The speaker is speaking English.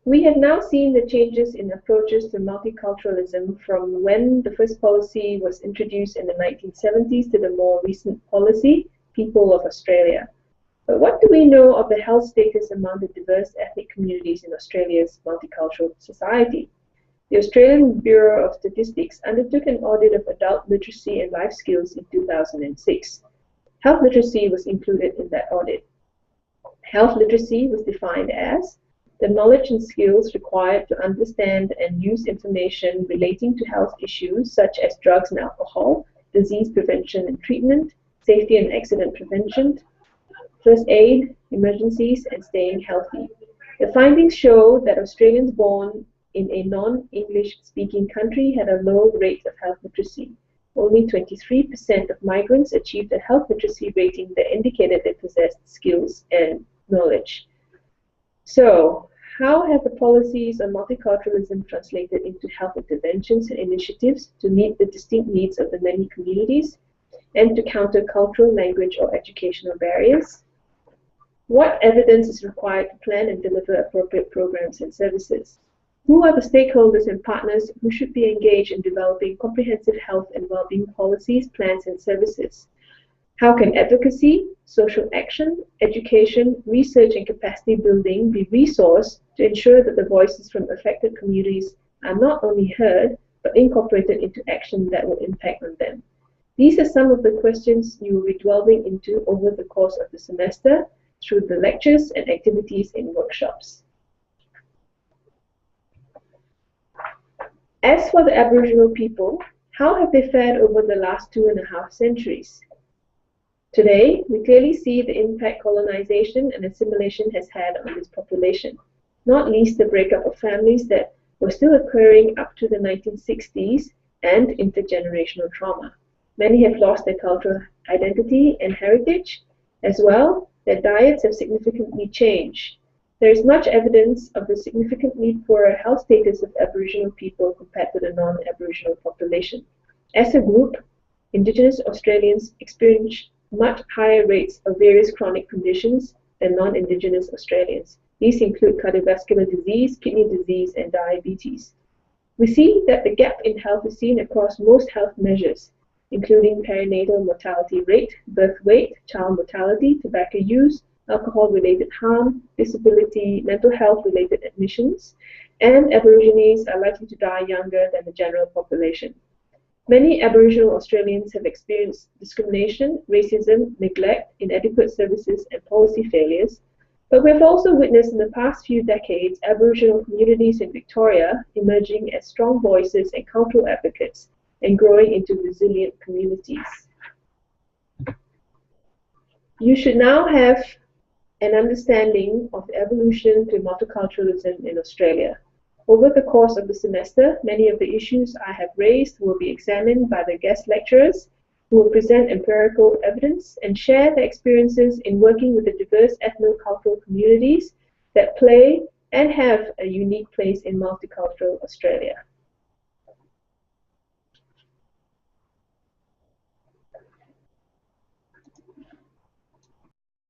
We have now seen the changes in approaches to multiculturalism from when the first policy was introduced in the 1970s to the more recent policy, People of Australia. But what do we know of the health status among the diverse ethnic communities in Australia's multicultural society? The Australian Bureau of Statistics undertook an audit of adult literacy and life skills in 2006. Health literacy was included in that audit. Health literacy was defined as the knowledge and skills required to understand and use information relating to health issues such as drugs and alcohol, disease prevention and treatment, safety and accident prevention, first aid, emergencies, and staying healthy. The findings show that Australians born in a non-English speaking country had a low rate of health literacy. Only 23% of migrants achieved a health literacy rating that indicated they possessed skills and knowledge. So, how have the policies on multiculturalism translated into health interventions and initiatives to meet the distinct needs of the many communities and to counter cultural, language, or educational barriers? What evidence is required to plan and deliver appropriate programs and services? Who are the stakeholders and partners who should be engaged in developing comprehensive health and well-being policies, plans, and services? How can advocacy, social action, education, research, and capacity building be resourced to ensure that the voices from affected communities are not only heard, but incorporated into action that will impact on them? These are some of the questions you will be delving into over the course of the semester through the lectures and activities in workshops. As for the Aboriginal people, how have they fared over the last 2.5 centuries? Today, we clearly see the impact colonization and assimilation has had on this population, not least the breakup of families that were still occurring up to the 1960s and intergenerational trauma. Many have lost their cultural identity and heritage. As well, their diets have significantly changed. There is much evidence of the significantly poorer health status of Aboriginal people compared to the non-Aboriginal population. As a group, Indigenous Australians experience much higher rates of various chronic conditions than non-Indigenous Australians. These include cardiovascular disease, kidney disease, and diabetes. We see that the gap in health is seen across most health measures, including perinatal mortality rate, birth weight, child mortality, tobacco use, alcohol-related harm, disability, mental health-related admissions, and Aborigines are likely to die younger than the general population. Many Aboriginal Australians have experienced discrimination, racism, neglect, inadequate services, and policy failures, but we have also witnessed in the past few decades Aboriginal communities in Victoria emerging as strong voices and cultural advocates and growing into resilient communities. You should now have an understanding of the evolution to multiculturalism in Australia. Over the course of the semester, many of the issues I have raised will be examined by the guest lecturers who will present empirical evidence and share their experiences in working with the diverse ethno-cultural communities that play and have a unique place in multicultural Australia.